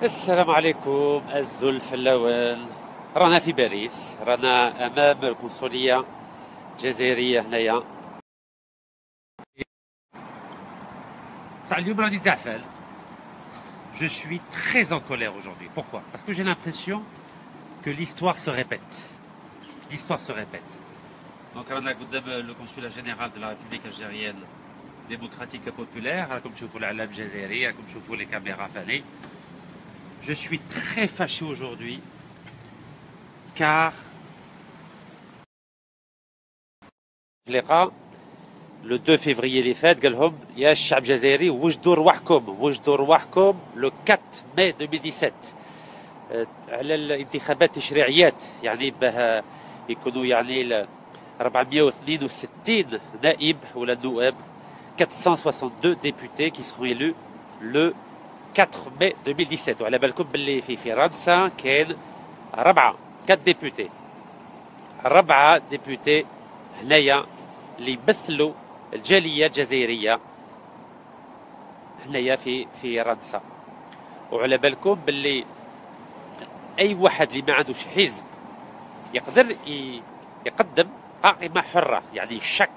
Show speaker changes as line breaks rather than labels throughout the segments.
السلام عليكم الزلف الأول. رانا في باريس، رانا أمام القنصلية الجزائرية هنايا. اليوم راني زعفان. Je suis très en colère aujourd'hui. Pourquoi? Parce que j'ai l'impression que l'histoire se répète. L'histoire se répète. Donc رانا قدام le consulat général de la République algérienne démocratique et populaire. راكم تشوفوا العلم الجزائري، راكم تشوفوا les caméras فاني. Je suis très fâché aujourd'hui car le 2 février اللي فات قال لهم يا الشعب الجزائري وجدوا رواحكم le 4 mai 2017 على الانتخابات التشريعيات، يعني باه يكونوا يعني 462 نائب ولا نواب 462 députés qui seront élus le 4 mai 2017. وعلى بالكم باللي في فرنسا كاين 4 ديبوتي هنايا اللي يمثلوا الجاليه الجزائريه هنايا في فرنسا. وعلى بالكم باللي اي واحد اللي ما عندوش حزب يقدر يقدم قائمه حره، يعني chaque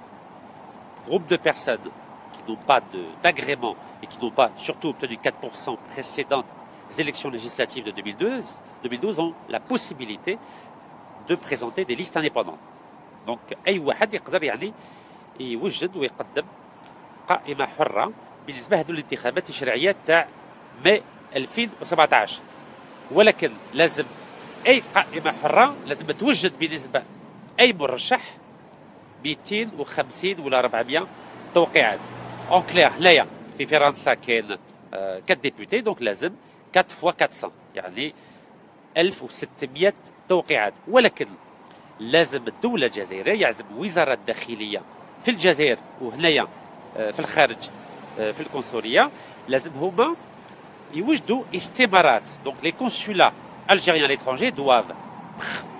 groupe de personnes qui n'ont pas d'agrément et qui n'ont pas surtout obtenu 4% précédentes des élections législatives de 2012 ont la possibilité de présenter des listes indépendantes. Donc أي واحد يقدر يعني يوجد ويقدم قائمة حرة بالنسبة لهذو الانتخابات التشريعية تاع ماي 2017. ولكن لازم أي قائمة حرة لازم توجد بالنسبة أي مرشح 250 ولا 400 توقيعات. اون كلير هنايا في فرنسا كاين 4 ديبوتي، دونك لازم 4 فوا 400 يعني 1600 توقيعات. ولكن لازم الدولة الجزائرية، لازم وزارة الداخلية في الجزائر وهنايا في الخارج في القنصلية لازم هما يوجدوا استمارات. دونك لي كونسولats algériens à l'étranger doivent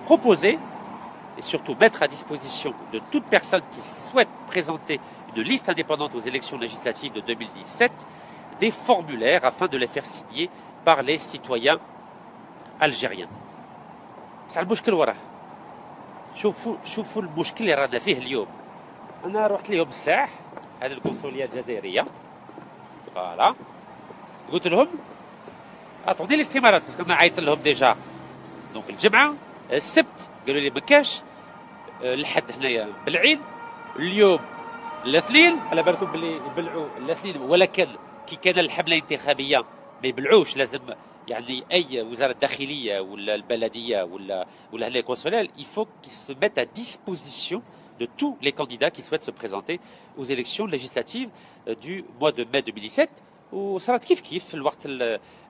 proposer et surtout mettre à disposition de toute personne qui souhaite présenter une liste indépendante aux élections législatives de 2017 des formulaires afin de les faire signer par les citoyens algériens. بصح المشكل وراه، شوفوا المشكل اللي رانا فيه اليوم. انا رحت لهم الساح هذه القنصليه الجزائريه، فوالا قلت لهم اعطوني الاستمارات باسكو انا عيطت لهم ديجا. دونك الجمعه السبت قالوا لي ما كاش، الحد هنايا بالعيد، اليوم الاثنين على بالكم باللي يبلعوا الاثنين. ولكن كي كان الحمله الانتخابيه ما يبلعوش، لازم يعني اي وزاره داخليه ولا البلديه ولا les consulaires, il faut qu'ils se mettent à disposition de tous les candidats qui souhaitent se présenter aux élections législatives du mois de mai 2017. وصارت كيف في الوقت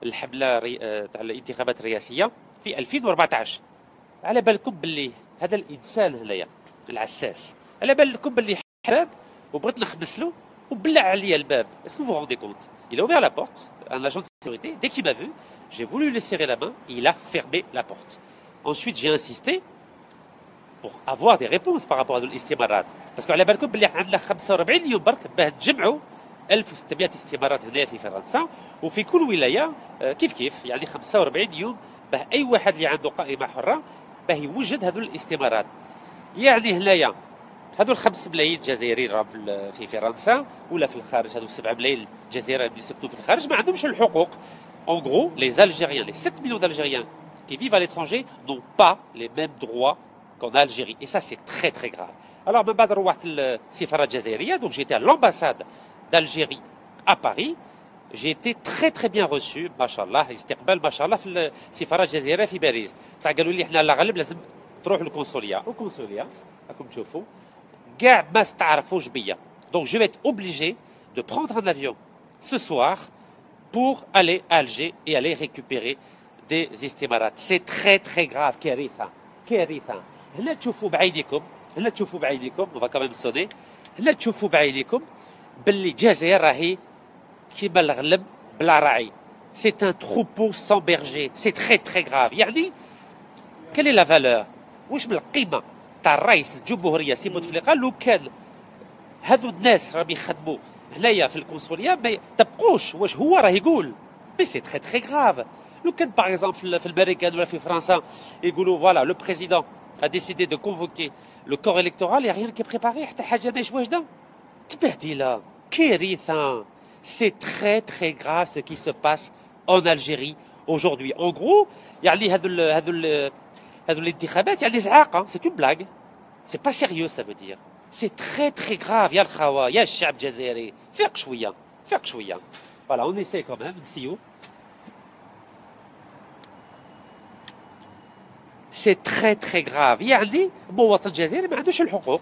الحمله تاع الانتخابات الرئاسيه في 2014. على بالكم باللي هذا الانسان هنايا العساس، على بالكم باللي حباب وبغيت نخبس له وبلع عليا الباب. Est-ce que vous vous rendez compte? Il a ouvert la porte, un agent de sécurité, dès qu'il m'a vu, j'ai voulu lui serrer la main et il a fermé la porte. Ensuite, j'ai insisté pour avoir des réponses par rapport à الاستمارات، باسكو على بالكم باللي عندنا 45 يوم برك باه تجمعوا 1600 استمارات هنا في فرنسا وفي كل ولايه كيف يعني 45 يوم باه اي واحد اللي عنده قائمه حره باه يوجد هذو الاستمارات. يعني هنايا هذو 5 ملايين جزائري راهم في فرنسا ولا في الخارج، هذو 7 ملايين جزائري اللي يسكنوا في الخارج ما عندهمش الحقوق. En gros, les Algériens, les 7 millions d'Algériens qui vivent à l'étranger n'ont pas les mêmes droits qu'en Algérie. Et ça, c'est très très grave. Alors, من بعد روحت السفارة الجزائرية، donc j'étais à l'ambassade d'Algérie à Paris. J'ai été très très bien reçu، ما شاء الله، استقبال ما شاء الله في السفارة الجزائرية في باريس. تاع قالوا لي احنا على الغالب لازم تروحوا للقنصلية، والقنصلية راكم تشوفوا كاع ما استعرفوش بيا. Donc je vais être obligé de prendre un avion ce soir pour aller à Alger et aller récupérer des استمارات. C'est très très grave. كارثة. هنا تشوفوا بعينيكم، on va quand même sonner. هنا تشوفوا بعينيكم باللي الجزائر راهي كيما الغلب بلا راعي. C'est un troupeau sans berger. C'est très très grave. يعني quelle est la valeur؟ واش من القيمة تاع الرئيس الجمهورية سي بوتفليقة لو كان هذو الناس راهم يخدموا هنايا في القنصليه ما تبقوش واش هو راه يقول؟ مي سي تري تري غراف. لو كان باغ اكزومبل في الامريكان ولا في فرنسا يقولوا فوالا لو بريزيدون a décidé de convoquer le corps électoral, il n'y a rien qui est préparé, حتى حاجه ماهيش واجده تبهديله كارثه. C'est très très grave ce qui se passe en Algérie aujourd'hui. En gros يعني هذو الانتخابات يعني زعاقه. C'est une blague. C'est pas sérieux ça veut dire. C'est très très grave. يا الخوا يا الشعب الجزائري فيق شويه فيق شويه. Voilà, on essaie quand même نسيو. C'est très très grave. يعني المواطن الجزائري ما عندوش الحقوق.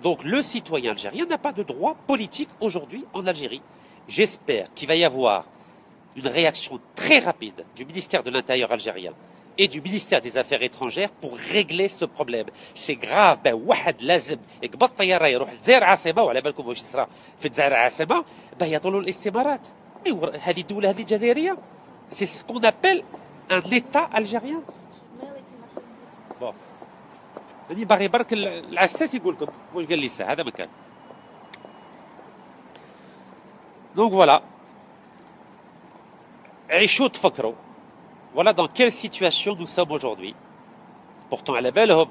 Donc le citoyen algérien n'a pas de droit politique aujourd'hui en Algérie. J'espère qu'il va y avoir une réaction très rapide du ministère de l'Intérieur algérien et du ministère des Affaires étrangères pour régler ce problème. C'est grave. Ben واحد لازم يقبض طياره يروح للجزائر عاصمه وعلى بالكم واش تصرا في الجزائر عاصمه باه يعطوا الاستمارات. ايوا هذه الدوله هذه الجزائريه. C'est ce qu'on appelle un état algérien. Bon. هاني باغي برك العساس يقول لكم واش قال لي الساعه هذا مكان. Donc voilà. عيشوا تفكروا. Voilà dans quelle situation nous sommes aujourd'hui. Pourtant على بالهم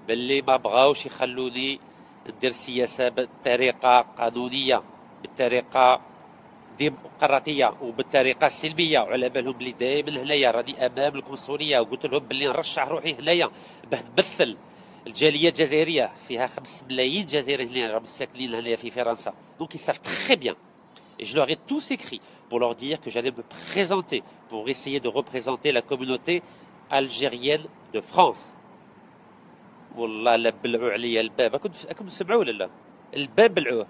باللي ما بغاوش يخلوني ندير سياسه بطريقه قانونيه بالطريقه ديمقراطيه وبالطريقه السلميه وعلى بالهم بلي دائما هنايا راني امام القنصليه وقلت لهم بلي نرشح روحي هنايا باه نمثل الجاليه الجزائريه فيها 5 ملايين جزائري هنا ساكنين هنايا في فرنسا. Donc ils savent très bien. Et je leur ai tous écrit pour leur dire que j'allais me présenter pour essayer de représenter la communauté algérienne de France. والله لا بلعوا عليا الباب. راكم تسمعوا ولا لا؟ الباب بلعوه.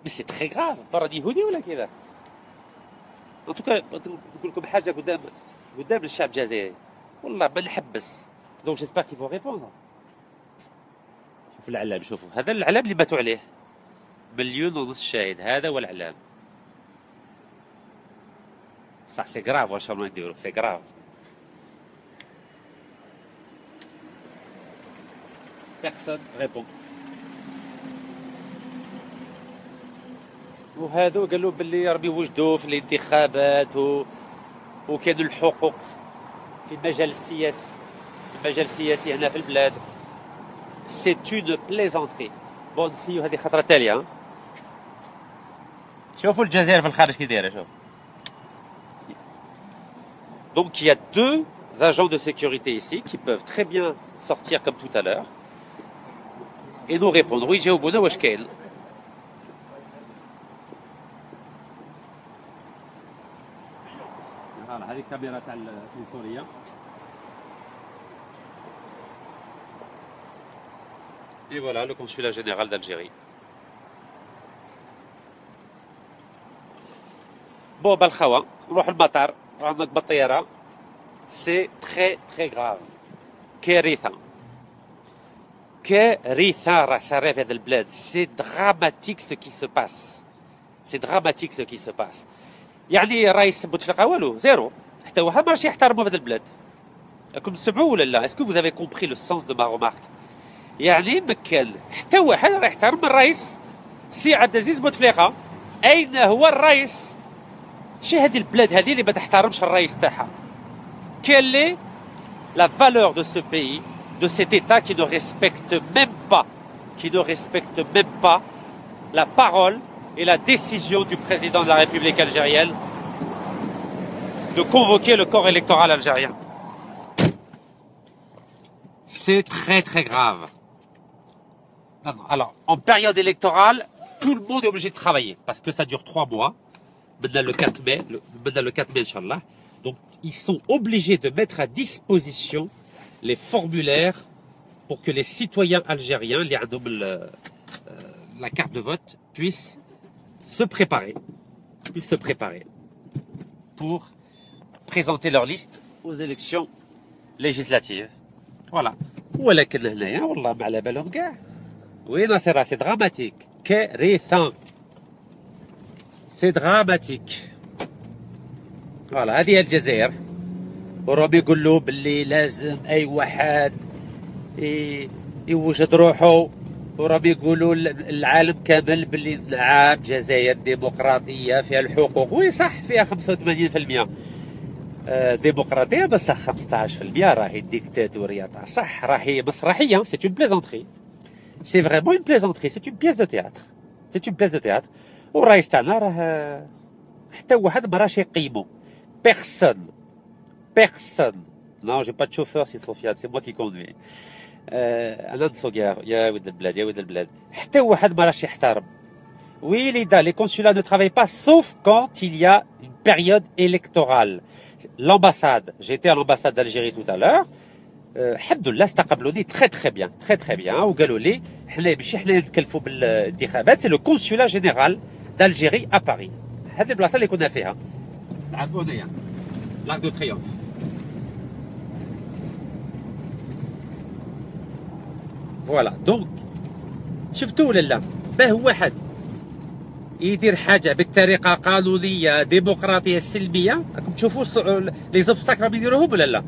Mais c'est très grave. راني يهودي ولا كذا؟ En tout cas نقول لكم حاجه قدام الشعب الجزائري. والله ما نحبس. Donc j'espère qu'ils vont répondre. شوفوا العلام شوفوا هذا العلام اللي ماتوا عليه. 1.5 مليون شاهد هذا هو العلام. صح سي غراف واش راهم يديروا سي غراف. Personne répond. وهذو قالوا باللي ربي وجدوا في الانتخابات وكانوا الحقوق في المجال السياسي هنا في البلاد. C'est une plaisanterie. بون نسيو هذه خطرة تالية. شوفوا الجزائر في الخارج كي دايرة شوف. Donc il y a 2 agents de sécurité ici qui peuvent très bien sortir comme tout à l'heure et nous répondre. Oui, يجاوبونا واش كاين. فوالا هذه الكاميرا تاع القنصلية. Et voilà le consulat général d'Algérie. Bon بالخوا نروح المطار نروح بالطيارة. C'est très très grave. كارثة راه صار في هذا البلاد. C'est dramatique ce qui se passe. C'est dramatique ce qui se passe. يعني الرئيس بوتفليقة والو زيرو حتى واحد ما راهش يحترموا في هذا البلاد. راكم تسمعوا ولا لا؟ Est-ce que vous avez compris le sens de ma remarque? يعني ما كان حتى واحد راه يحترم الرئيس سي عبد العزيز بوتفليقة. أين هو الرئيس؟ شي هذه البلاد هذه اللي ما تحترمش الرئيس تاعها. Quelle est la valeur de ce pays, de cet État qui ne respecte même pas la parole et la décision du président de la République algérienne de convoquer le corps électoral algérien. C'est très très grave. Alors, en période électorale, tout le monde est obligé de travailler parce que ça dure 3 mois. Maintenant le 4 mai, Inch'Allah. Donc, ils sont obligés de mettre à disposition les formulaires pour que les citoyens algériens, la carte de vote, puissent se préparer pour présenter leur liste aux élections législatives. Voilà. ولكن هنايا والله ما على بالهم كاع. Oui, non, c'est dramatique. كارثة. C'est dramatique. فوالا هذه هي الجزائر. وراهم يقولوا باللي لازم اي واحد يوجد روحه. وراهم يقولوا العالم كامل باللي نعم الجزائر ديمقراطيه فيها الحقوق. وي صح فيها 85%. ديمقراطيه بس 15% راهي ديكتاتوريه تاع صح، راهي مسرحيه. سي اون بليزونتري، سي فريمون اون بليزونتري، سي اون بياس دو تياتر، سي اون بياس دو تياتر. والرئيس تاعنا راه حتى واحد ما راهش يقيمو. بيرسون نو جي با دو شوفور سي سوفيان، سي موا كي كوندوي. انا نسوق يا ولد البلاد، يا ولد البلاد، حتى واحد ما راهش يحترم. Oui, les consulats ne travaillent pas sauf quand il y a une période électorale. L'ambassade, j'étais à l'ambassade d'Algérie tout à l'heure. Alhamdoulilah, استقبلوني très bien. وقالوا لي ماشي حنا نتكلفوا بالانتخابات، c'est le consulat général d'Algérie à Paris. هذه البلاصه اللي كنا فيها. تعرفوا هنايا l'Arc de Triomphe. Voilà, donc شفتوا ولا لا؟ باه واحد يدير حاجه بطريقه قانونيه ديمقراطيه سلميه، راكم تشوفوا لي زوبستاكل راهم يديروهم ولا لا؟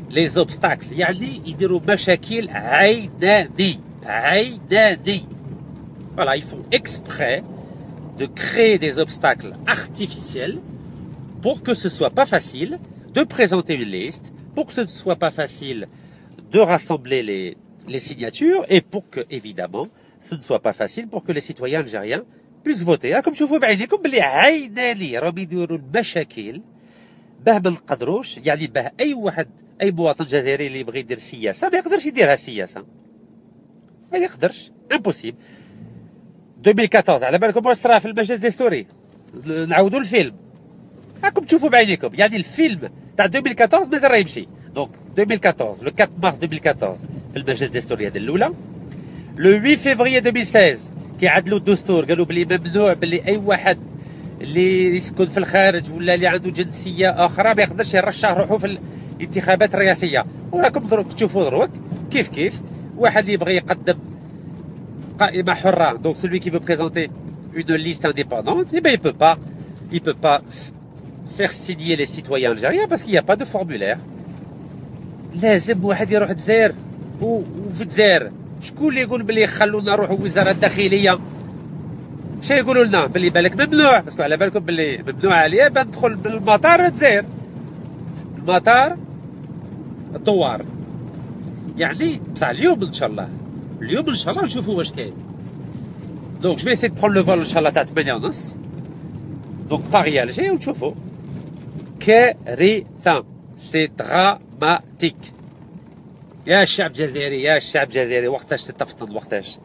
لي زوبستاكل يعني يديروا مشاكل عيناني. Voilà, ils font exprès de créer des obstacles artificiels pour que ce soit pas facile de présenter une liste, pour que ce ne soit pas facile de rassembler les signatures et pour que, évidemment, ce ne soit pas facile pour que les citoyens algériens puissent voter. راكم تشوفوا بعينيكم بلي عيناني راهم يديروا المشاكل باه ما نقدروش، يعني باه اي واحد اي مواطن جزائري اللي يبغي يدير سياسه ما يقدرش يديرها سياسه، ما يقدرش، امبوسيبل. 2014 على بالكم واش صرا في المجلس الدستوري؟ نعاودوا الفيلم، راكم تشوفوا بعينيكم، يعني الفيلم تاع 2014 مازال راه يمشي. دونك 2014 لو 4 مارس 2014 في المجلس الدستوري هذه الاولى. لو 8 فيفري 2016 كيعدلوا الدستور، قالوا بلي ممنوع بلي اي واحد اللي يسكن في الخارج ولا اللي عنده جنسيه اخرى ما يقدرش يرشح روحه في الانتخابات الرئاسيه. وراكم دروك تشوفوا دروك كيف واحد اللي يبغي يقدم قائمه حره، دونك celui qui veut présenter une liste indépendante, eh ben il peut pas faire signer les citoyens algériens parce qu'il n'y a pas de formulaire. لازم واحد يروح الجزائر، وفي الجزائر شكون اللي يقول بلي خلونا نروحوا وزاره الداخليه؟ شا يقولوا لنا بلي بالك ممنوع، باسكو على بالكم بلي ممنوع عليا بان ندخل بالمطار الجزائر، المطار الدوار. يعني بصح اليوم ان شاء الله نشوفوا واش كاين. دونك جو في سي برون لو فول ان شاء الله تاع 8:30، دونك باري الجي ونشوفوا. كارثه، سي دراماتيك. يا الشعب الجزائري وقتاش تتفطن، وقتاش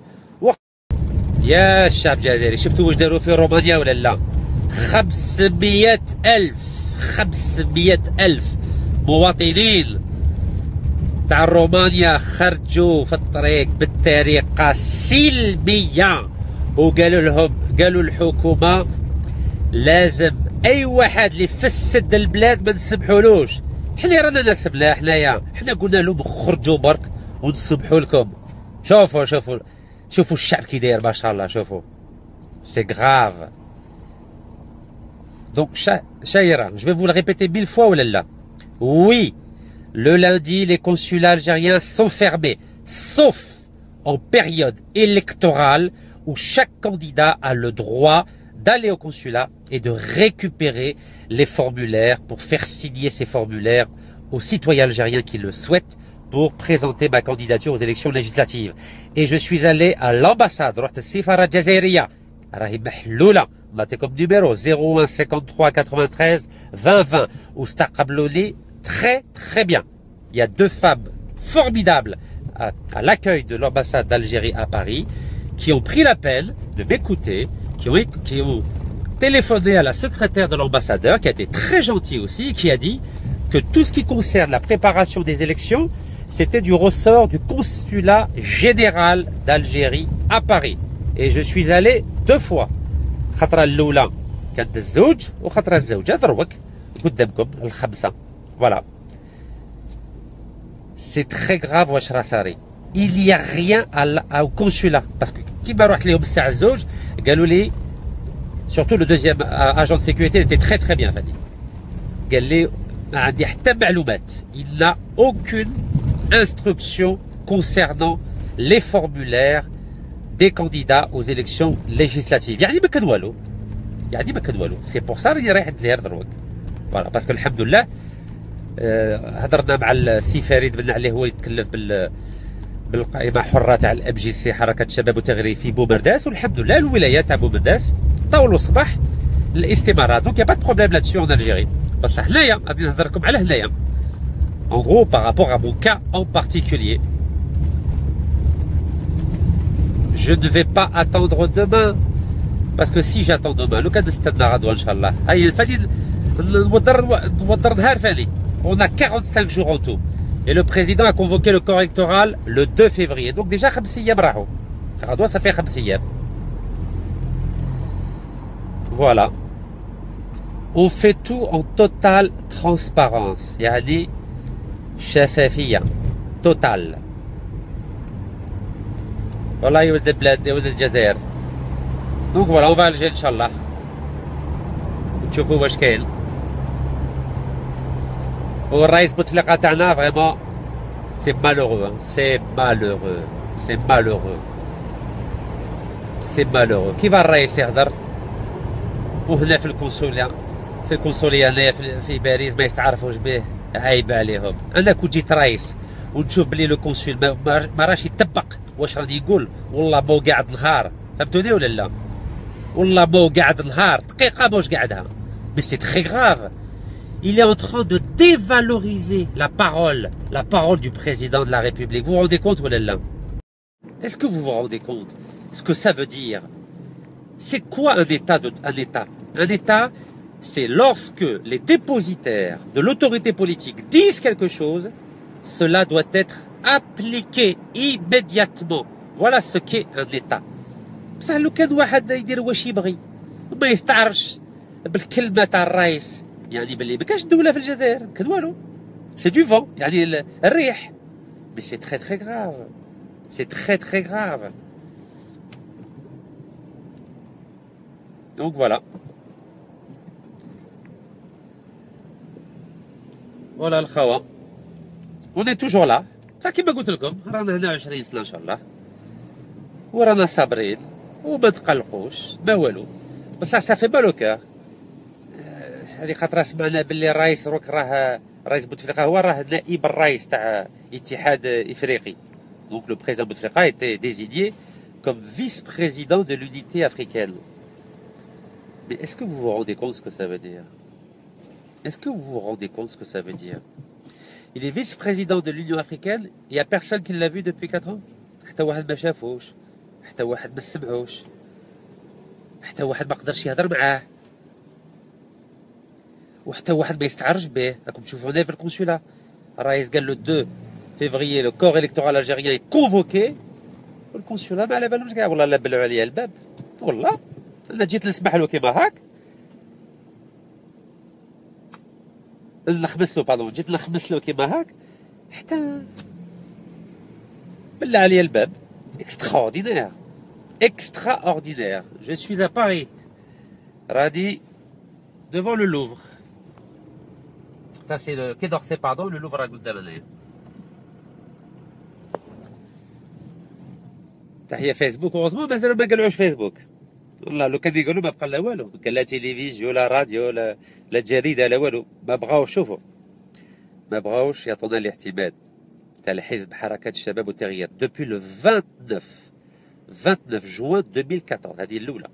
يا الشعب الجزائري شفتوا واش داروا في رومانيا ولا لا؟ 500,000 مواطنين تاع رومانيا خرجوا في الطريق بطريقه سلميه، وقالوا الحكومه لازم اي واحد اللي فسد البلاد ما نسمحولوش. حنا رانا ناس ملاح حنايا، حنا قلنا لهم خرجوا برك ونسمحوا لكم. شوفوا الشعب كي داير ما شاء الله، شوفوا سي غراف. دونك شايره جو في vous le répéter 1000 fois ولا لا؟ Oui, le lundi les consulats algériens sont fermés sauf en période électorale où chaque candidat a le droit d'aller au consulat et de récupérer les formulaires pour faire signer ces formulaires aux citoyens algériens qui le souhaitent pour présenter ma candidature aux élections législatives. Et je suis allé à l'ambassade, رحت السفارة الجزائرية راهي محلولة، نعطيكم نيميرو 01 53 93 20 20 واستقبلوني très bien. Il y a 2 femmes formidables à l'accueil de l'ambassade d'Algérie à Paris qui ont pris la peine de m'écouter, qui ont téléphoné à la secrétaire de l'ambassadeur, qui a été très gentil aussi, qui a dit que tout ce qui concerne la préparation des élections, c'était du ressort du consulat général d'Algérie à Paris. Et je suis allé 2 fois. خطرة الأولى كانت الزوج وخطرة الزوجة دروك قدامكم الخمسة. Voilà. C'est très grave واش راه صاري. Il y a rien au consulat parce que كيما رحت لهم الساعة الزوج قالوا لي surtout le deuxième agent de sécurité était très bien فادي. قال لي ما عندي حتى معلومات. Il n'a aucune instruction concernant les formulaires des candidats aux élections législatives. يعني ما كان والو. C'est pour ça راني رايح الجزائر دروك. فوالا باسكو الحمد لله هضرنا مع السي فريد بن عليه، هو يتكلف بالقائمه حره تاع الاب جي سي حركه الشباب والتغيير في بومرداس، والحمد لله الولايات تاع بومرداس طولوا الصباح الاستمارات. دونك يا با دو بروبليم لاتسي اون الجيري. بصح هنايا غادي نهضر لكم على هنايا en gros par rapport à mon cas en particulier. Je ne vais pas attendre demain, parce que si j'attends demain لو كان نستنى غدوه ان شاء الله، هاي فاني نوضر نهار فاني. On a 45 jours en tout. Et le président a convoqué le corps électoral le 2 février. Donc déjà 5 ايام راحوا. غدوه ça fait 5 ايام. Voilà. On fait tout en totale transparence. يعني شفافية توتال. والله يا ولد البلاد يا ولد الجزائر. دونك فوالا اون فا الجي ان شاء الله نشوفوا واش كاين. والرئيس بوتفليقه تاعنا فريمون سي مالوغو، سي مالوغو، سي مالوغو، سي مالوغو. كيف الرئيس يهضر وهنا في القنصليه هنايا في باريس ما يستعرفوش به، عيب عليهم. انا كون جيت رئيس ونشوف بلي لو كونسول ما راش يطبق واش راني يقول، والله مو قاعد نهار، فهمتوني ولا لا؟ والله مو قاعد نهار دقيقه موش قاعدها. مي سي تري غراف. Il est en train de dévaloriser la parole du président de la République. Vous vous rendez compte ou là? Est-ce que vous vous rendez compte ce que ça veut dire? C'est quoi un État? Un État, c'est lorsque les dépositaires de l'autorité politique disent quelque chose, cela doit être appliqué immédiatement. Voilà ce qu'est un État. بصح لو كان واحد يدير واش يبغي وما يستعرش بالكلمة تاع الرئيس، يعني باللي ما كاش دولة في الجزائر، كان والو. سي دو فون، يعني الريح. مي سي تري تري غراف، سي تري تري غراف. دونك فوالا. فوالا الخوا. On est toujours là. كيما قلت لكم رانا هنا 20 سنة ان شاء الله، ورانا صابرين وما تقلقوش ما والو. بصح صافي بالو كار. هذه خاطر سمعنا باللي الرئيس دروك راه رئيس بوتفليقه هو راه نائب الرئيس تاع اتحاد افريقي. دونك لو بريزيدون بوتفليقه ايتي ديزينيي كوم فيس بريزيدون دو l'unité africaine. Mais est-ce que vous vous rendez compte ce que ça veut dire? Est-ce que vous vous rendez compte ce que ça veut dire? Il est vice-président de l'Union africaine, il n'y a personne qui l'a vu depuis 4 ans. حتى واحد ما شافوش، حتى واحد ما سمعوش، حتى واحد ما قدرش يهضر معاه، وحتى واحد ما يستعرج به. راكم تشوفوا هنا في القنصله الرئيس قال له 2 février le corps électoral algérien est convoqué، والقنصله ما على بالهمش كاع. والله لا بلعوا عليا الباب، والله انا جيت نسمح له كيما هاك، نخمس له باردون، جيت نخمس له كيما هاك حتى بلع عليا الباب. extraordinaire, extraordinaire. Je suis à Paris, رادي devant le Louvre. Ça c'est le Quai d'Orsay, pardon, le Louvre راه قدام هنايا. تحية فيسبوك. اوغوزمون مازالوا ما قالوش فيسبوك، والله لو كان يقولوا ما بقى لا والو، كان لا تلفزيون لا راديو لا جريدة لا والو. ما بغاوش، شوفوا ما بغاوش يعطونا الاعتماد تاع الحزب حركة الشباب والتغيير دوبي لو 29 جوان 2014. هذه الأولى.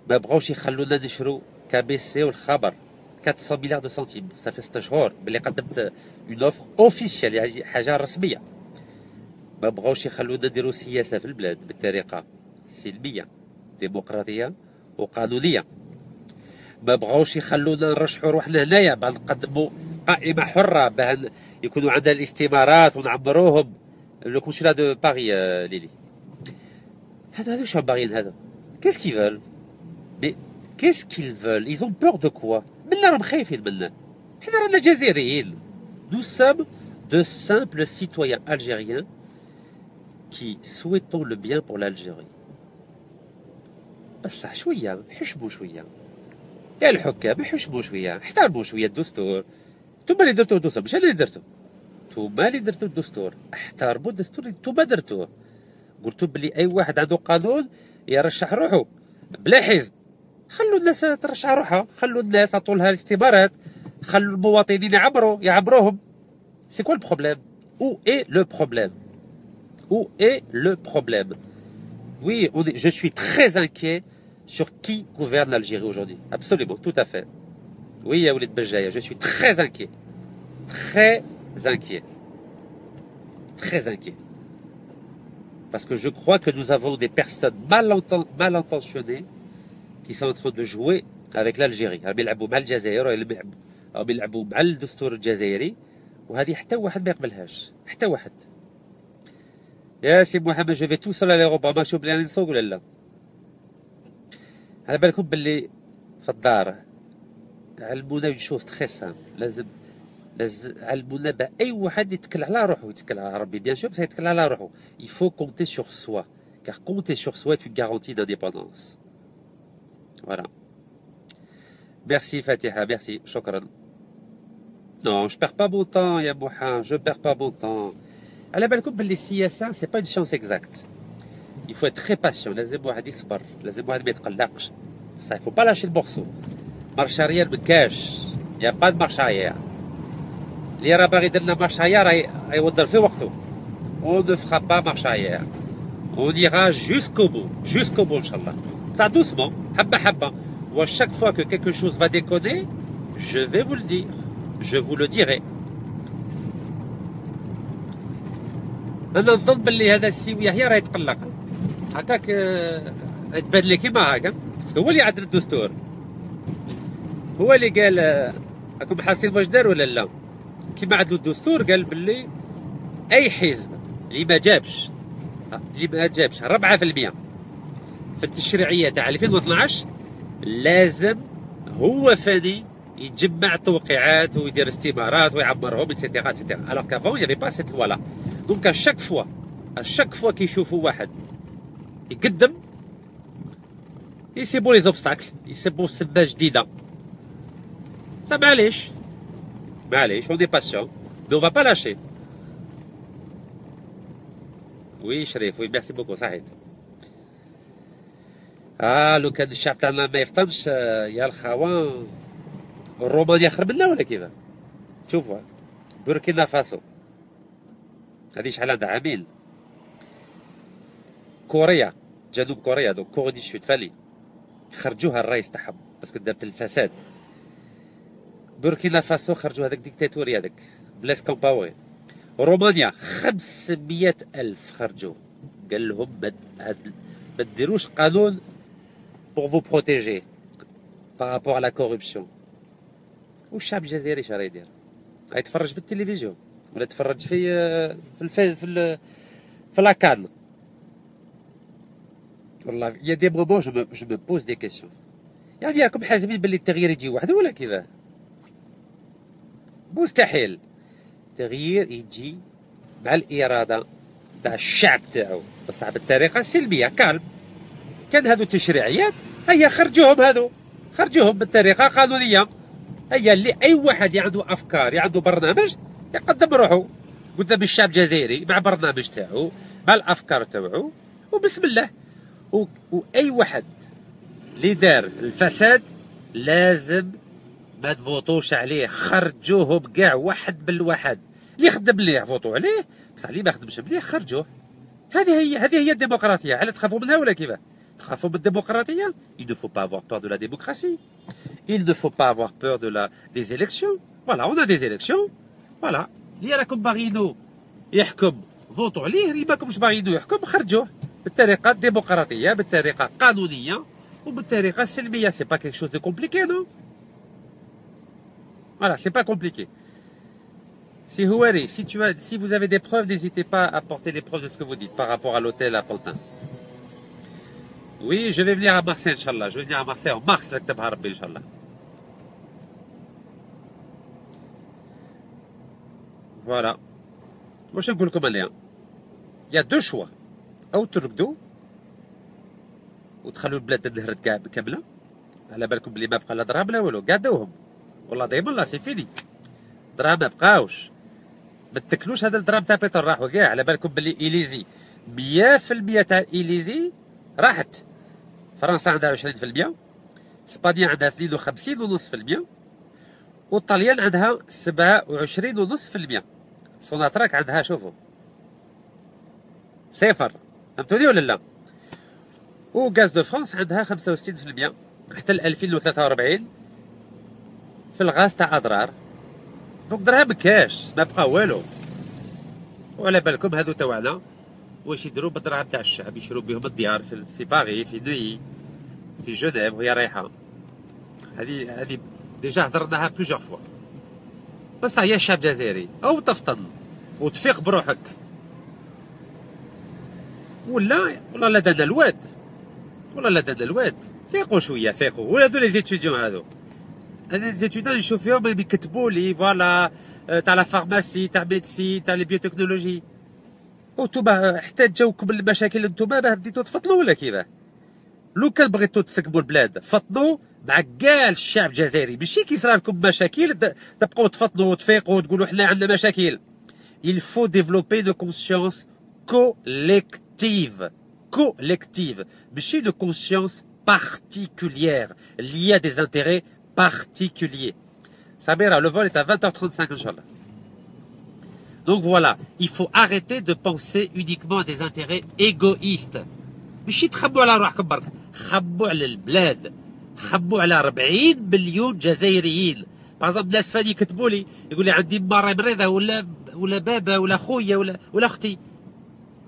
ما بغاوش يخلونا نشرو كبي سي والخبر 400 مليار دو سنتيم. صافي 6 شهور باللي قدمت اون اوفر اوفيسيال، يعني حاجة رسمية. ما بغاوش يخلونا نديرو سياسة في البلاد بطريقة سلمية ديمقراطية وقانونية. ما بغاوش يخلونا نرشحوا روحنا هنايا بعد نقدموا قائمة حرة باه يكونوا عندنا الاستمارات ونعمروهم. لو كونسولا دو باري ليلي هادو شنو باغيين هادو؟ كيس كي فول؟ مي كيس كيل فول؟ ils ont peur de quoi؟ منا راهم خايفين منا. حنا رانا جزائريين. nous sommes de simples citoyens algériens qui souhaitons le bien pour l'Algérie. بصح شوية حشموا شوية يا الحكام، حشموا شوية، احترموا شوية الدستور. نتوما اللي درتو الدستور، مش انا اللي درتو. نتوما اللي درتو الدستور، احترموا الدستور اللي نتوما درتوه. قلتو بلي اي واحد عنده قانون يرشح روحو بلا حزب. خلوا الناس ترشح روحها، خلوا الناس عطوا لها الاختبارات، خلوا المواطنين يعبروهم. C'est quoi le problème? Où est le problème? Où est le problème? Oui, je suis très inquiet sur qui gouverne l'Algérie aujourd'hui. Absolument, tout à fait. Oui, Yaoulid Beljaïa, je suis très inquiet. Très inquiet. Très inquiet. Parce que je crois que nous avons des personnes mal intentionnées qui sont en train de jouer avec l'Algérie. يلعبوا مع الجزائر أو يلعبوا مع الدستور الجزائري، وهذه حتى واحد ما يقبلهاش، حتى واحد. يا سي محمد جو في تو سول على اوروبا، ما شوف بلي نسوق ولا لا؟ على بالكم باللي في الدار علمونا اون شوز تخي سامبل، لازم علمونا بأي واحد يتكل على روحه، يتكل على ربي بيان سور، بس يتكل على روحه. Il faut compter sur soi, car compter sur soi est une garantie d'indépendance. Voilà. Merci Fatiha, merci, shukran. Non, je perds pas mon temps, ya Mouha, je perds pas mon temps. على بالكم باللي السياسة c'est pas une science exacte. Il faut être très patient، لازم واحد يصبر، لازم واحد ما يتقلقش. صح، il faut pas lâcher le morceau. مارش arrière ما كاش، يا با دو مارش arrière. اللي راه باغي يدير لنا مارش arrière يوضر في وقته. On ne fera pas marche arrière. On ira jusqu'au bout Inch'Allah. Ça doucement, habba habba. Ou à chaque fois que quelque chose va déconner, je vais vous le dire. Je vous le dirai. أنا نظن باللي هذا السيوية هي راه يتقلق. هكاك يتبادل كيما هكا. هو اللي عدل الدستور. هو اللي قال راكم حاسين واش دار ولا لا؟ كيما عدلوا الدستور قال باللي أي حزب اللي ما جابش 4% في التشريعية تاع 2012 لازم هو فاني يجمع توقيعات ويدير استمارات ويعمرهم اتسيتيرا اتسيتيرا. الوغ كافون يافي با سيت لوا لا. دونك اشاك فوا كيشوفوا واحد يقدم يسيبوا لي زوبستاكل، يسيبوا سبه جديده. سا معليش اون دي باسيون مي اون فا با لاشي. وي شريف، وي ميرسي بوكو، صحيح. لو كان الشعب تاعنا ما يفطنش يا الخوان، الرومانيا خرب لنا ولا كيفاه؟ شوفوا بوركينا فاسو هذه شحال عندها عامين. كوريا، جنوب كوريا، دونك كوري دي السود فالي خرجوها الرئيس تاعهم باسكو دارت الفساد. بوركينا فاسو خرجوا هذاك ديكتاتوري هذاك بلاس كومباوري. رومانيا 500,000 خرجوا، قال لهم ما ديروش قانون pour vous protéger par rapport à la corruption. والشعب الجزائري اش راه يدير؟ يتفرج في التلفزيون ولا يتفرج في لاكان. والله يا دي مومون جو مو بوز دي كيسيون. يعني راكم حاسبين باللي التغيير يجي وحده ولا كيفاه؟ مستحيل. التغيير يجي مع الإرادة تاع الشعب تاعو، بصح بالطريقة السلمية كالم. كان هذو التشريعيات هيا خرجوهم بالطريقة قانونية. هيا اللي أي واحد عنده أفكار، عنده برنامج يقدم روحه قدام الشعب الجزائري مع برنامج تاعو مع الأفكار تاعو وبسم الله. وأي واحد اللي دار الفساد لازم ما تفوتوش عليه، خرجوهم كاع واحد بالواحد. اللي خدم مليح فوتوا عليه، بصح اللي ما خدمش مليح خرجوه. هذه هي الديمقراطية. على تخافوا منها ولا كيفاه؟ تخافوا من الديمقراطية؟ Il ne faut pas avoir peur de la démocratie. Il ne faut pas avoir peur des élections. Voilà, on a des élections. Voilà. اللي راكم باغينو يحكم فوتوا عليه، اللي ماكمش باغينو يحكم خرجوه بالطريقة الديمقراطية، بالطريقة القانونية وبالطريقة السلمية. C'est pas quelque chose de compliqué, non? Voilà, c'est pas compliqué. Si vous avez des preuves, n'hésitez pas à apporter les preuves de ce que vous dites par rapport à l'hôtel à Pantin. Oui, je vais venir à Marseille, Inch'Allah. Je vais venir à Marseille en mars, Inch'Allah. Voilà. Moi, je نقول لكم عليها. Il y a deux choix. أو ترقدوا وتخلوا البلاد تنهرد كاع كاملة، على بالكم بلي ما بقى لا دراهم لا والو، قعدوهم. والله دايما لا سي فيني. دراهم ما بقاوش. ما تاكلوش هذا الدراهم تاع بيتر راحوا كاع. على بالكم بلي إليزي 100% تاع إليزي راحت. فرنسا عندها 20%، اسبانيا عندها 52.5%، والطليان عندها 27.5%. سوناتراك عندها شوفوا صفر، فهمتوني ولا لا؟ وغاز دو فرانس عندها 65% حتى ل 2043 في الغاز تاع اضرار. دونك درهم كاش ما بقى والو. وعلى بالكم هادو تاعنا واش يديروا بالدراهم تاع الشعب؟ يشرو بهم الديار في باريس، في نوي، في جنيف وهي رايحه. هذه ديجا هضرناها بلوجيغ فوا. بصح يا شعب جزائري او تفطن وتفيق بروحك، ولا لدينا الواد، فيقوا شويه، فيقوا. ولا هذو لي زيتيديون هذو، لي زيتيديون نشوف فيهم يكتبوا لي فوالا تاع لا فارماسي، تاع ميدسي، تاع لي بيوتكنولوجي. وانتوما حتى تجاوكم المشاكل انتوما باه بديتو تفطنوا ولا كيفاه؟ لو كان بغيتو تسقموا البلاد فطنوا مع كاع الشعب الجزائري، ماشي كي صرا لكم مشاكل تبقاو تفطنوا وتفيقوا وتقولوا حنا عندنا مشاكل. Il faut développer une conscience collective. ماشي une conscience particulière liée à des intérêts particuliers. Samira, le vol est à 20h35 Inch'Allah. Donc voilà, il faut arrêter de penser uniquement à des intérêts égoïstes. ماشي تخبوا على روحكم برك، خبوا على البلاد، خبوا على 40 مليون جزائريين. بعض الناس فاني يكتبوا لي يقول لي عندي مريضه ولا بابا ولا خويا ولا اختي.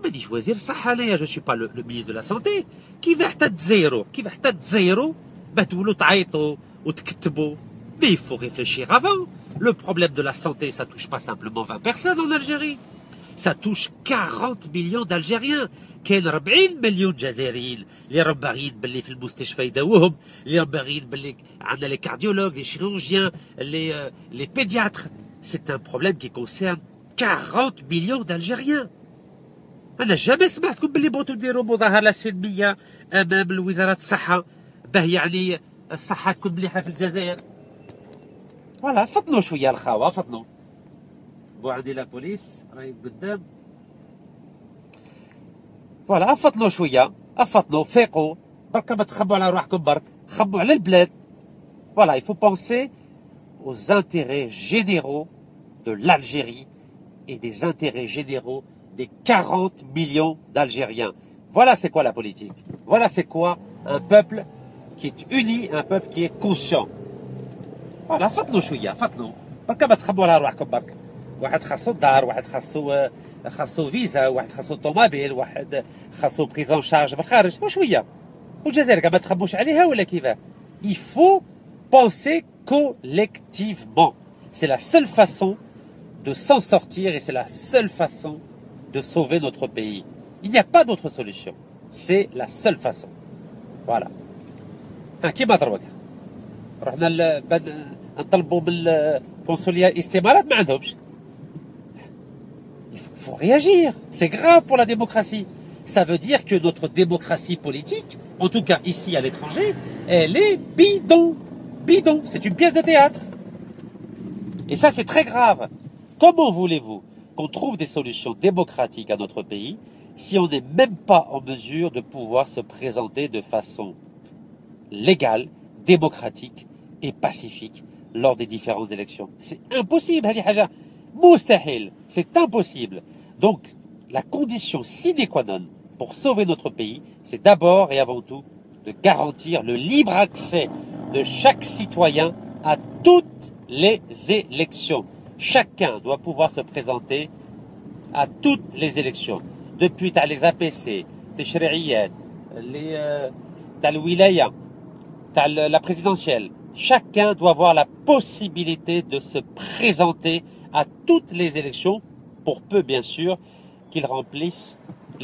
مانيش وزير الصحه انايا، جو سوي با لو مينيستر دو لا سونتي. كيف حتى تزيروا باه تولوا تعيطوا وتكتبوا؟ Mais il faut réfléchir avant. Le problème de la santé, ça touche pas simplement 20 personnes en Algérie. Ça touche 40 millions d'Algériens. كاين 40 مليون جزائريين اللي راهم باغيين باللي في المستشفى يداووهم، اللي راهم باغيين باللي عندنا لي كارديولوج، لي شيروجيان، لي بيدياتر. C'est un problème qui concerne 40 millions d'Algériens. أنا جامي سمعتكم باللي بغيتو ديروا مظاهرة سلمية أمام وزارة الصحة باه يعني الصحة تكون مليحة في الجزائر. فوالا فطنوا شوية الخاوة، فطنوا. بو عندي لا بوليس راهي قدام. فوالا افطنوا شويه، فيقوا برك، ما تخبوا على روحكم برك، خبوا على البلاد. Voilà, il faut penser aux intérêts généraux de l'Algérie et des intérêts généraux des 40 millions d'Algériens. Voilà c'est quoi la politique. Voilà c'est quoi un peuple qui est uni, un peuple qui est conscient. Voilà, فطنوا شويه، فطنوا برك، ما تخبوا على روحكم برك. واحد خاصو دار، واحد خاصو فيزا، واحد خاصو طوموبيل، واحد خاصو بريزون شارج في الخارج، وشويه. والجزائر كاع ما تخبوش عليها ولا كيفاه؟ Il faut penser collectivement. C'est la seule façon de s'en sortir et c'est la seule façon de sauver notre pays. Il n'y a pas d'autre solution. C'est la seule façon. Voilà. كيما دروك رحنا نطلبوا من القنصليه الاستمارات ما عندهمش. Il faut réagir. C'est grave pour la démocratie. Ça veut dire que notre démocratie politique, en tout cas ici à l'étranger, elle est bidon. Bidon. C'est une pièce de théâtre. Et ça, c'est très grave. Comment voulez-vous qu'on trouve des solutions démocratiques à notre pays si on n'est même pas en mesure de pouvoir se présenter de façon légale, démocratique et pacifique lors des différentes élections? C'est impossible. C'est impossible. Donc, la condition sine qua non pour sauver notre pays, c'est d'abord et avant tout de garantir le libre accès de chaque citoyen à toutes les élections. Chacun doit pouvoir se présenter à toutes les élections. Depuis les APC, les Shri'iyat, les Wilaya, la présidentielle. Chacun doit avoir la possibilité de se présenter à toutes les élections, pour peu bien sûr qu'ils remplissent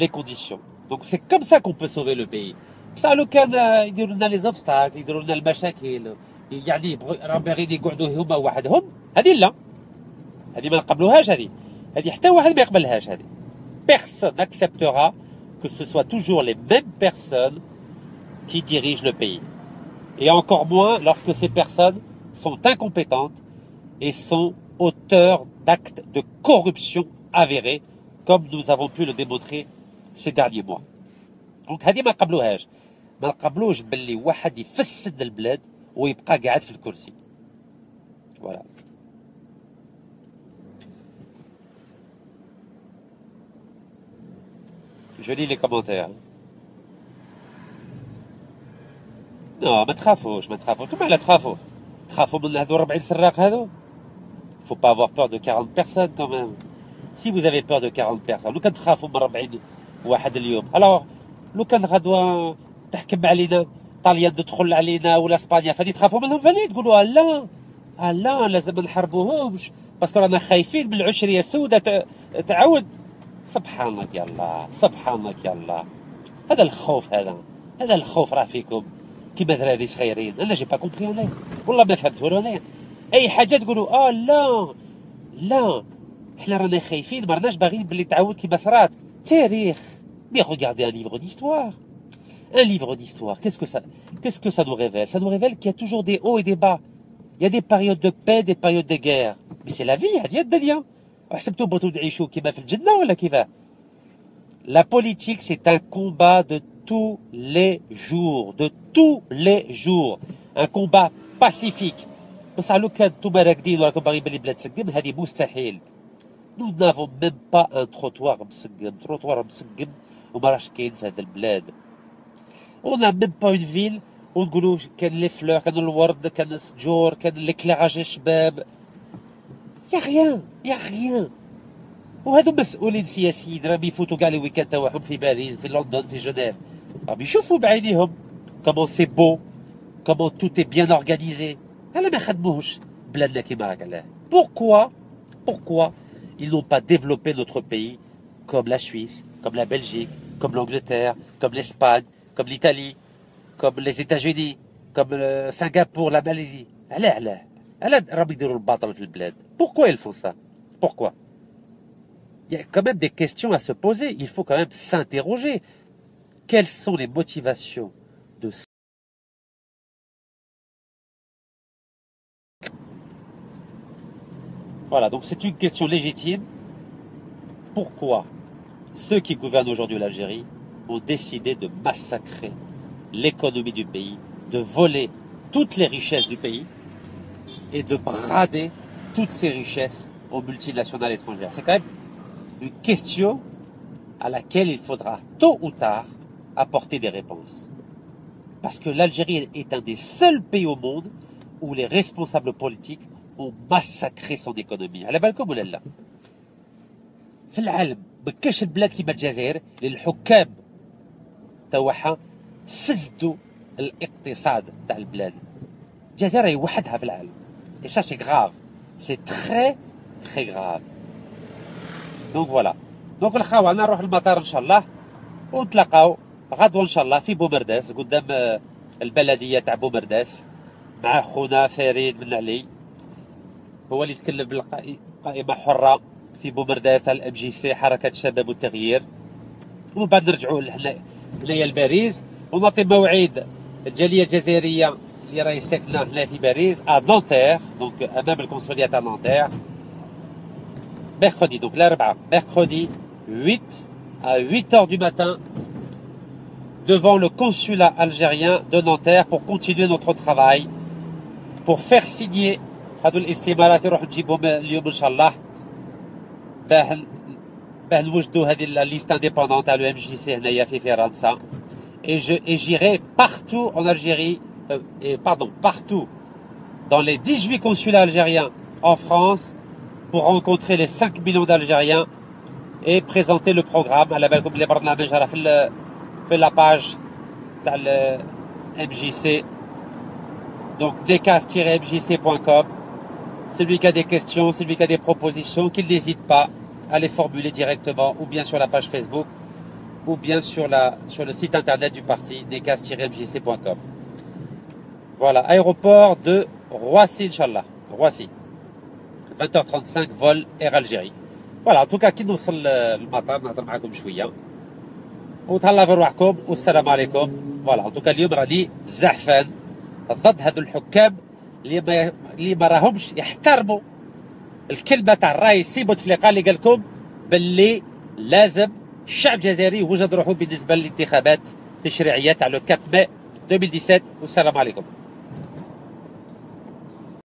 les conditions. Donc c'est comme ça qu'on peut sauver le pays. Ça, لو كان يديروا لنا لي زوبستاكل، يديروا لنا المشاكل، يعني راهم باغيين يقعدوا هما وحدهم، هذه لا، هذه ما نقبلوهاش، هذه حتى واحد ما يقبلهاش هذه. Personne n'acceptera que ce soit toujours les mêmes personnes qui dirigent le pays. Et encore moins lorsque ces personnes sont incompétentes et sont auteurs d'actes de corruption avérés, comme nous avons pu le démontrer ces derniers mois. Donc هذه ما نقبلوهاش. ما نقبلوش باللي واحد يفسد البلاد ويبقى قاعد في الكرسي. Voilà. Je lis les commentaires. Non, ما تخافوش ما تخافوش. انتوما على تخافوا من هذو 40 سراق هذو. Faut pas avoir peur de 40 personnes quand même. Si vous avez peur de 40 personnes, لو كان تخافوا من 40 واحد اليوم. Alors لو كان غدوه تحكم علينا طاليان تدخل علينا ولا اسبانيا فاني تخافوا منهم فاني تقولوا لا لا لازم نحاربوهمش باسكو رانا خايفين من العشريه السوداء تعود. سبحانك يا الله سبحانك يا الله. هذا الخوف هذا الخوف راه فيكم كيما دراري صغيرين. انا جي با كومبري انا والله ما فهمتوا انا. اي حاجه تقولوا لا حنا رانا خايفين ما راناش باغيين باللي تعاود كيما صرات. تاريخ. Mais regardez un livre d'histoire. Un livre d'histoire, qu'est-ce que ça nous révèle? Ça nous révèle qu'il y a toujours des hauts et des bas. Il y a des périodes de paix, des périodes de guerre. Mais c'est la vie, هذه الدنيا. حسبتوا بغيتوا تعيشوا كيما في الجنة ولا كيفاه؟ La politique, c'est un combat de tous les jours. Un combat pacifique. بصح لو كان نتوما راكدين وراكم باغيين بلي بلاد تسقم هذه مستحيل. Nous n'avons même pas un trottoir مسقم وما راش كاين في هذا البلاد. On n'a même pas une ville ونقولوا كان لي فلور كان الورد كان السجور كان ليكلاراج الشباب. يا غيان. وهذو مسؤولين سياسيين راهم يفوتوا كاع لي ويكاند تاعهم في باريس في لندن في جنيف راهم يشوفوا بعينيهم كومون سي بو كومون توت اي بيان اورغانيزي. علاه ما خدموهش بلادنا كيما هكا؟ Pourquoi ils n'ont pas développé notre pays comme la Suisse, comme la Belgique, comme l'Angleterre, comme l'Espagne, comme l'Italie, comme les États-Unis, comme Singapour, la Malaisie. علاه راهم يديروا الباطل في البلاد. Pourquoi ils font ça? Pourquoi? Il y a quand même des questions à se poser. Il faut quand même s'interroger. Quelles sont les motivations de Voilà, donc c'est une question légitime. Pourquoi ceux qui gouvernent aujourd'hui l'Algérie ont décidé de massacrer l'économie du pays, de voler toutes les richesses du pays et de brader toutes ces richesses aux multinationales étrangères? C'est quand même une question à laquelle il faudra tôt ou tard apporter des réponses. Parce que l'Algérie est un des seuls pays au monde où les responsables politiques ont massacré son économie. على بالكم ولا لا؟ في العالم بكاش البلاد كيما الجزائر للحكام تاعها فسدوا الاقتصاد تاع البلاد. الجزائر هي وحدها في العالم. Et ça c'est grave. C'est très grave. Donc voilà. Donc الخاوة انا نروح المطار ان شاء الله ونتلاقاو غدوه ان شاء الله في بومرداس قدام البلديه تاع بومرداس مع خونا فريد بن علي هو اللي يتكلم بالقائمه حره في بومرداس تاع الام جي سي حركه الشباب والتغيير. ومن بعد نرجعوا هنايا لباريس ونعطي موعد الجاليه الجزائريه اللي راهي ساكنه هنا في باريس à Nanterre donc امام القنصليه تاع نانتير mercredi donc l'Arba'a mercredi 8 à 8h du matin devant le consulat algérien de Nanterre pour continuer notre travail pour faire signer هذو الاستمارات يروحوا نجيبهم اليوم ان شاء الله باه نوجدوا هذه الليست انديبوندون تاع لو ام جي سي هنايا في فرنسا. et j'irai partout en Algérie partout dans les 18 consulats algériens en France pour rencontrer les 5 millions d'Algériens et présenter le programme. على بالكم بلي برنامج راه في la page تاع ال MJC donc decas-mjc.com. Celui qui a des questions, celui qui a des propositions, qu'il n'hésite pas à les formuler directement ou bien sur la page Facebook ou bien sur le site internet du parti decas-mjc.com. Voilà, aéroport de Roissy Inch'Allah. Roissy 20h35 vol Air Algérie. Voilà, en tout cas كي نوصل المطار نهضر معكم شويه وتهلاو في روحكم والسلام عليكم. فوالا ان توكا اليوم راني زعفان ضد هذو الحكام اللي ما راهمش يحترموا الكلمه تاع الرئيس سي بوتفليقه اللي قال لكم باللي لازم الشعب الجزائري يوجد روحه بالنسبه للانتخابات التشريعيه تاع لو 4 ماي 2017. والسلام عليكم.